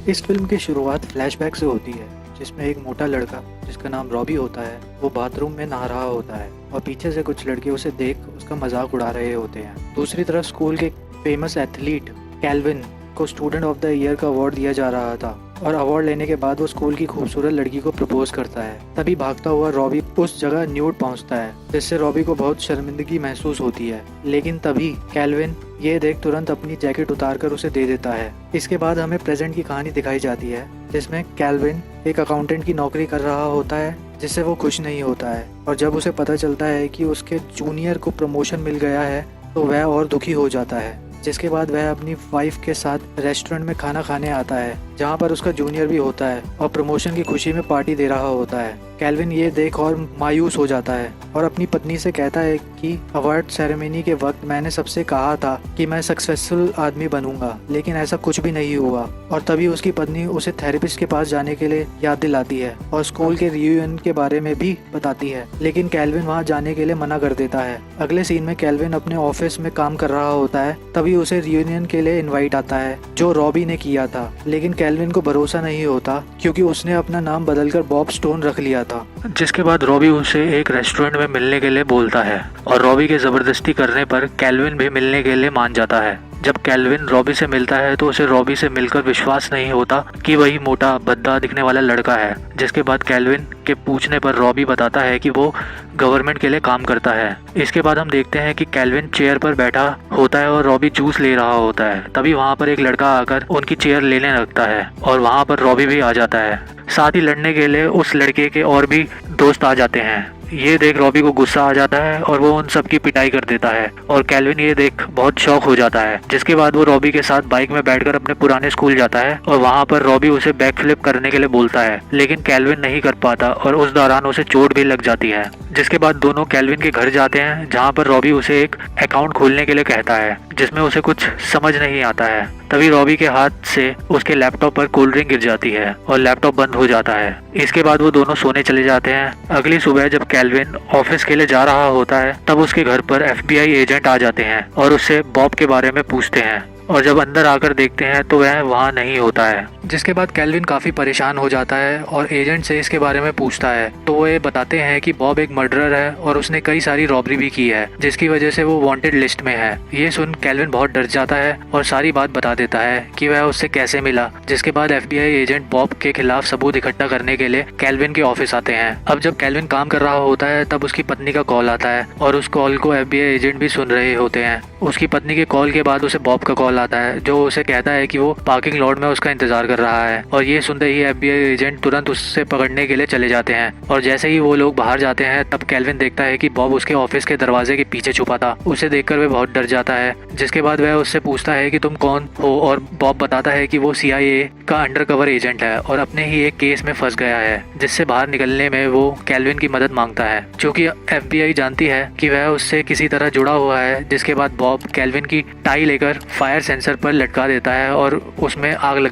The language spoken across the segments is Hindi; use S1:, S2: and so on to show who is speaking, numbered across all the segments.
S1: इस फिल्म की शुरुआत फ्लैशबैक से होती है, जिसमें एक मोटा लड़का जिसका नाम रॉबी होता है वो बाथरूम में नहा रहा होता है और पीछे से कुछ लड़के उसे देख उसका मजाक उड़ा रहे होते हैं। दूसरी तरफ स्कूल के फेमस एथलीट कैल्विन को स्टूडेंट ऑफ द ईयर का अवार्ड दिया जा रहा था और अवार्ड लेने के बाद वो स्कूल की खूबसूरत लड़की को प्रपोज करता है। तभी भागता हुआ रॉबी उस जगह न्यूड पहुंचता है, जिससे रॉबी को बहुत शर्मिंदगी महसूस होती है। लेकिन तभी कैल्विन ये देख तुरंत अपनी जैकेट उतारकर उसे दे देता है। इसके बाद हमें प्रेजेंट की कहानी दिखाई जाती है, जिसमें कैल्विन एक अकाउंटेंट की नौकरी कर रहा होता है, जिससे वो खुश नहीं होता है। और जब उसे पता चलता है कि उसके जूनियर को प्रमोशन मिल गया है तो वह और दुखी हो जाता है। जिसके बाद वह अपनी वाइफ के साथ रेस्टोरेंट में खाना खाने आता है, जहां पर उसका जूनियर भी होता है और प्रमोशन की खुशी में पार्टी दे रहा होता है। कैल्विन ये देख और मायूस हो जाता है और अपनी पत्नी से कहता है कि अवार्ड सेरेमनी के वक्त मैंने सबसे कहा था कि मैं सक्सेसफुल आदमी बनूंगा, लेकिन ऐसा कुछ भी नहीं हुआ। और तभी उसकी पत्नी उसे थेरेपिस्ट के पास जाने के लिए याद दिलाती है और स्कूल के रियूनियन के बारे में भी बताती है, लेकिन कैल्विन वहाँ जाने के लिए मना कर देता है। अगले सीन में कैल्विन अपने ऑफिस में काम कर रहा होता है, तभी उसे रियूनियन के लिए इन्वाइट आता है जो रॉबी ने किया था। लेकिन कैल्विन को भरोसा नहीं होता क्योंकि उसने अपना नाम बदलकर बॉब स्टोन रख लिया था। जिसके बाद रॉबी उसे एक रेस्टोरेंट में मिलने के लिए बोलता है और रॉबी के जबरदस्ती करने पर कैल्विन भी मिलने के लिए मान जाता है। जब कैल्विन रॉबी से मिलता है तो उसे रॉबी से मिलकर विश्वास नहीं होता कि वही मोटा भद्दा दिखने वाला लड़का है। जिसके बाद कैल्विन के पूछने पर रॉबी बताता है कि वो गवर्नमेंट के लिए काम करता है। इसके बाद हम देखते हैं कि कैल्विन चेयर पर बैठा होता है और रॉबी जूस ले रहा होता है। तभी वहाँ पर एक लड़का आकर उनकी चेयर लेने लगता है और वहाँ पर रॉबी भी आ जाता है। साथ ही लड़ने के लिए उस लड़के के और भी दोस्त आ जाते हैं। ये देख रॉबी को गुस्सा आ जाता है और वो उन सब की पिटाई कर देता है और कैल्विन ये देख बहुत शॉक हो जाता है। जिसके बाद वो रॉबी के साथ बाइक में बैठकर अपने पुराने स्कूल जाता है और वहाँ पर रॉबी उसे बैक फ्लिप करने के लिए बोलता है, लेकिन कैल्विन नहीं कर पाता और उस दौरान उसे चोट भी लग जाती है। जिसके बाद दोनों कैल्विन के घर जाते हैं, जहाँ पर रॉबी उसे एक अकाउंट खोलने के लिए कहता है, जिसमें उसे कुछ समझ नहीं आता है। तभी रॉबी के हाथ से उसके लैपटॉप पर कोल्ड ड्रिंक गिर जाती है और लैपटॉप बंद हो जाता है। इसके बाद वो दोनों सोने चले जाते हैं। अगली सुबह जब कैल्विन ऑफिस के लिए जा रहा होता है, तब उसके घर पर FBI एजेंट आ जाते हैं और उससे बॉब के बारे में पूछते हैं और जब अंदर आकर देखते हैं तो वह वहाँ नहीं होता है। जिसके बाद कैल्विन काफ़ी परेशान हो जाता है और एजेंट से इसके बारे में पूछता है तो वो ये बताते हैं कि बॉब एक मर्डरर है और उसने कई सारी रॉबरी भी की है, जिसकी वजह से वो वांटेड लिस्ट में है। ये सुन कैल्विन बहुत डर जाता है और सारी बात बता देता है कि वह उससे कैसे मिला। जिसके बाद FBI एजेंट बॉब के खिलाफ सबूत इकट्ठा करने के लिए कैल्विन के ऑफिस आते हैं। अब जब कैल्विन काम कर रहा होता है तब उसकी पत्नी का कॉल आता है और उस कॉल को FBI एजेंट भी सुन रहे होते हैं। उसकी पत्नी के कॉल के बाद उसे बॉब का कॉल आता है, जो उसे कहता है कि वो पार्किंग लॉट में उसका इंतजार कर रहा है। और ये सुनते ही FBI एजेंट तुरंत उससे पकड़ने के लिए चले जाते हैं और जैसे ही वो लोग बाहर जाते हैं तब कैल्विन देखता है कि बॉब उसके ऑफिस के दरवाजे के पीछे छुपा था। उसे देखकर वह बहुत डर जाता है। जिसके बाद वह उससे पूछता है कि तुम कौन हो और बॉब बताता है कि वो CIA का अंडरकवर एजेंट है और अपने ही एक केस में फंस गया है, जिससे बाहर निकलने में वो कैल्विन की मदद मांगता है, क्योंकि FBI जानती है कि वह उससे किसी तरह जुड़ा हुआ है। जिसके बाद बॉब कैल्विन की टाई लेकर फायर सेंसर पर लटका देता है और उसमें आग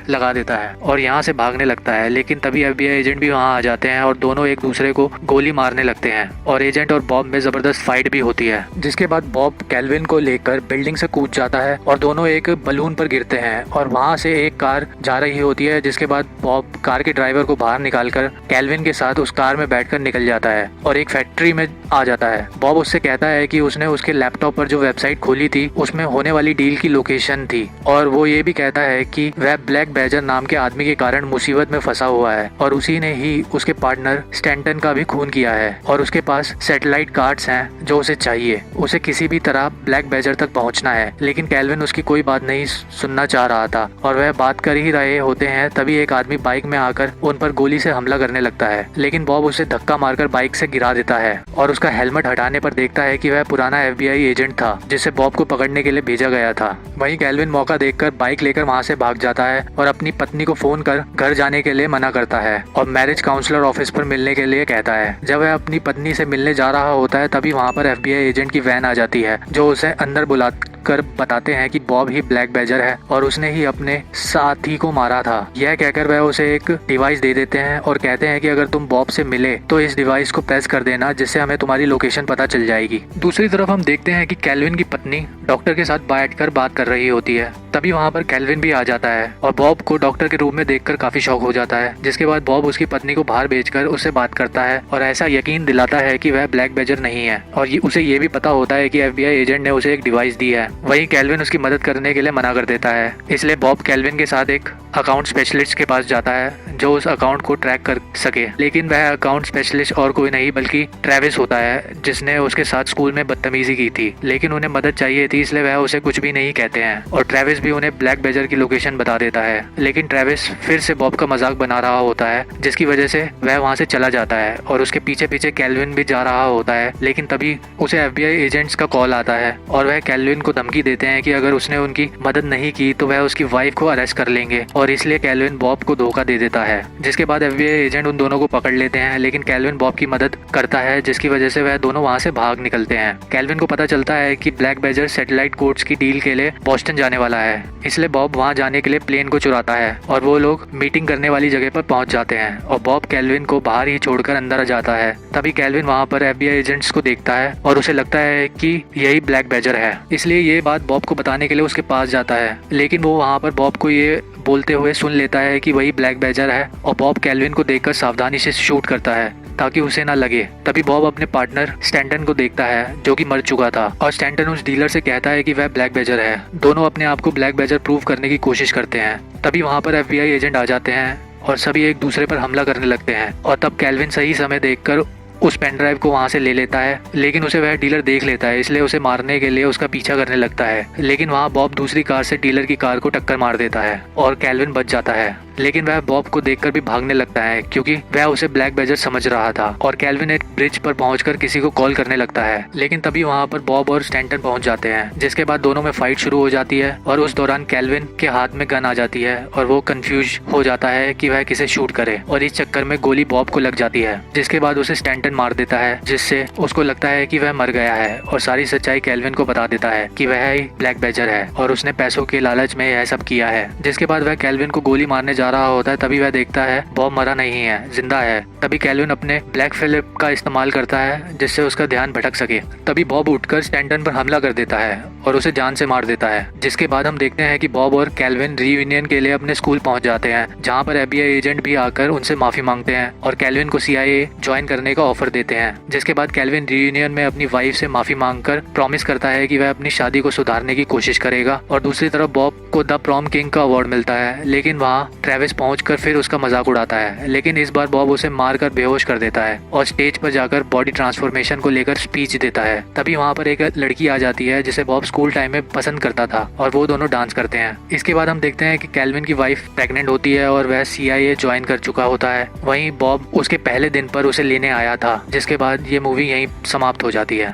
S1: लगा देता है और यहाँ से भागने लगता है। लेकिन तभी FBI एजेंट भी वहाँ आ जाते हैं और दोनों एक दूसरे को गोली मारने लगते हैं और एजेंट और बॉब में जबरदस्त फाइट भी होती है। जिसके बाद बॉब कैल्विन को लेकर बिल्डिंग से कूद जाता है और दोनों एक बलून पर गिरते हैं और वहाँ से एक कार जा रही होती है। जिसके बाद बॉब कार के ड्राइवर को बाहर निकालकर कैल्विन के साथ उस कार में बैठकर निकल जाता है और एक फैक्ट्री में आ जाता है। बॉब उससे कहता है कि उसने उसके लैपटॉप पर जो वेबसाइट खोली थी उसमें होने वाली डील की लोकेशन थी और वो ये भी कहता है कि वह ब्लैक बैजर नाम के आदमी के कारण मुसीबत में फंसा हुआ है और उसी ने ही उसके पार्टनर स्टैंटन का भी खून किया है और उसके पास सैटेलाइट कार्ड्स हैं जो उसे चाहिए। उसे किसी भी तरह ब्लैक बैजर तक पहुंचना है, लेकिन कैल्विन उसकी कोई बात नहीं सुनना चाह रहा था और वह बात कर ही रहे होते हैं। तभी एक आदमी बाइक में आकर उन पर गोली से हमला करने लगता है, लेकिन बॉब उसे धक्का मारकर बाइक से गिरा देता है और उसका हेलमेट हटाने पर देखता है कि वह पुराना FBI एजेंट था जिसे बॉब को पकड़ने के लिए भेजा गया था। वहीं कैल्विन मौका देखकर बाइक लेकर वहां से भाग जाता है और अपनी पत्नी को फोन कर घर जाने के लिए मना करता है और मैरिज काउंसलर ऑफिस पर मिलने के लिए कहता है। जब वह अपनी पत्नी से मिलने जा रहा होता है तभी वहाँ पर FBI एजेंट की वैन आ जाती है, जो उसे अंदर बुलाकर बताते हैं कि बॉब ही ब्लैक बैजर है और उसने ही अपने साथी को मारा था। यह कहकर वह उसे एक डिवाइस दे देते हैं और कहते हैं कि अगर तुम बॉब से मिले तो इस डिवाइस को प्रेस कर देना, जिससे हमें तुम्हारी लोकेशन पता चल जाएगी। दूसरी तरफ हम देखते हैं कि कैल्विन की पत्नी डॉक्टर के साथ बैठकर बात कर रही होती है तभी वहाँ पर कैल्विन भी आ जाता है और बॉब को डॉक्टर के रूम में देखकर काफी शौक हो जाता है, जिसके बाद बॉब उसकी पत्नी को बाहर भेजकर उससे बात करता है और ऐसा यकीन दिलाता है कि वह ब्लैक बेजर नहीं है और उसे ये भी पता होता है कि FBI एजेंट ने उसे एक डिवाइस दी है। वहीं कैल्विन उसकी मदद करने के लिए मना कर देता है, इसलिए बॉब कैल्विन के साथ एक अकाउंट स्पेशलिस्ट के पास जाता है जो उस अकाउंट को ट्रैक कर सके। लेकिन वह अकाउंट स्पेशलिस्ट और कोई नहीं बल्कि ट्रेविस होता है, जिसने उसके साथ स्कूल में बदतमीजी की थी। लेकिन उन्हें मदद चाहिए थी, इसलिए वह उसे कुछ भी नहीं कहते हैं और ट्रेविस भी उन्हें ब्लैक बेजर की लोकेशन बता देता है। लेकिन ट्रेविस फिर से बॉब का मजाक बना रहा होता है, जिसकी वजह से वह वहाँ से चला जाता है और उसके पीछे पीछे कैल्विन भी जा रहा होता है। लेकिन तभी उसे FBI एजेंट्स का कॉल आता है और वह कैल्विन को धमकी देते हैं कि अगर उसने उनकी मदद नहीं की तो वह उसकी वाइफ को अरेस्ट कर लेंगे और इसलिए कैल्विन बॉब को धोखा दे देता है। जिसके बाद FBI एजेंट उन दोनों को पकड़ लेते हैं, लेकिन कैल्विन बॉब की मदद करता है, जिसकी वजह से वह दोनों वहाँ से भाग निकलते हैं। कैल्विन को पता चलता है कि ब्लैक बेजर सैटेलाइट कोड्स की डील के लिए बोस्टन जाने वाला है, इसलिए बॉब वहाँ जाने के लिए प्लेन को चुराता है और वो लोग मीटिंग करने वाली जगह पर पहुंच जाते हैं और बॉब कैल्विन को बाहर ही छोड़कर अंदर आ जाता है। तभी कैल्विन वहाँ पर FBI एजेंट्स को देखता है और उसे लगता है कि यही ब्लैक बेजर है, इसलिए ये बात बॉब को बताने के लिए उसके पास जाता है। लेकिन वो वहाँ पर बॉब को ये बोलते हुए सुन लेता है कि वही ब्लैक बेजर है और बॉब कैल्विन को देखकर सावधानी से शूट करता है ताकि उसे ना लगे। तभी बॉब अपने पार्टनर स्टैंटन को देखता है जो कि मर चुका था और स्टैंटन उस डीलर से कहता है कि वह ब्लैक बेजर है। दोनों अपने आप को ब्लैक बेजर प्रूव करने की कोशिश करते हैं। तभी वहाँ पर FBI एजेंट आ जाते हैं और सभी एक दूसरे पर हमला करने लगते हैं और तब कैल्विन सही समय देखकर उस पेन ड्राइव को वहाँ से ले लेता है, लेकिन उसे वह डीलर देख लेता है, इसलिए उसे मारने के लिए उसका पीछा करने लगता है। लेकिन वहाँ बॉब दूसरी कार से डीलर की कार को टक्कर मार देता है और कैल्विन बच जाता है। लेकिन वह बॉब को देखकर भी भागने लगता है क्योंकि वह उसे ब्लैक बेजर समझ रहा था और कैल्विन एक ब्रिज पर पहुंचकर किसी को कॉल करने लगता है। लेकिन तभी वहां पर बॉब और स्टैंटन पहुंच जाते हैं, जिसके बाद दोनों में फाइट शुरू हो जाती है और उस दौरान कैल्विन के हाथ में गन आ जाती है और वो कंफ्यूज हो जाता है कि वह किसे शूट करे और इस चक्कर में गोली बॉब को लग जाती है, जिसके बाद उसे स्टैंटन मार देता है, जिससे उसको लगता है कि वह मर गया है और सारी सच्चाई कैल्विन को बता देता है कि वह ही ब्लैक बेजर है और उसने पैसों के लालच में यह सब किया है। जिसके बाद वह कैल्विन को गोली मारने जा रहा होता है, तभी देखता है बॉब मरा नहीं है, जिंदा है। तभी कैल्विन अपने ब्लैक फिलिप का इस्तेमाल करता है जिससे उसका ध्यान भटक सके। तभी बॉब उठकर स्टैंटन पर हमला कर देता है और उसे जान से मार देता है। जिसके बाद हम देखते हैं कि बॉब और कैल्विन रीयूनियन के लिए अपने स्कूल पहुंच जाते हैं, जहां पर FBI एजेंट भी आकर उनसे माफी मांगते हैं और कैल्विन को CIA ज्वाइन करने का ऑफर देते हैं। जिसके बाद कैल्विन रीयूनियन में अपनी वाइफ से माफी मांगकर प्रॉमिस करता है कि वह अपनी शादी को सुधारने की कोशिश करेगा और दूसरी तरफ बॉब को द प्रॉम किंग का अवार्ड मिलता है। लेकिन वहाँ ट्रेविस पहुंचकर फिर उसका मजाक उड़ाता है, लेकिन इस बार बॉब उसे मारकर बेहोश कर देता है और स्टेज पर जाकर बॉडी ट्रांसफॉर्मेशन को लेकर स्पीच देता है। तभी वहाँ पर एक लड़की आ जाती है जिसे बॉब स्कूल टाइम में पसंद करता था और वो दोनों डांस करते हैं। इसके बाद हम देखते हैं कि कैल्विन की वाइफ प्रेग्नेंट होती है और वह CIA ज्वाइन कर चुका होता है। वहीं बॉब उसके पहले दिन पर उसे लेने आया था। जिसके बाद ये मूवी यहीं समाप्त हो जाती है।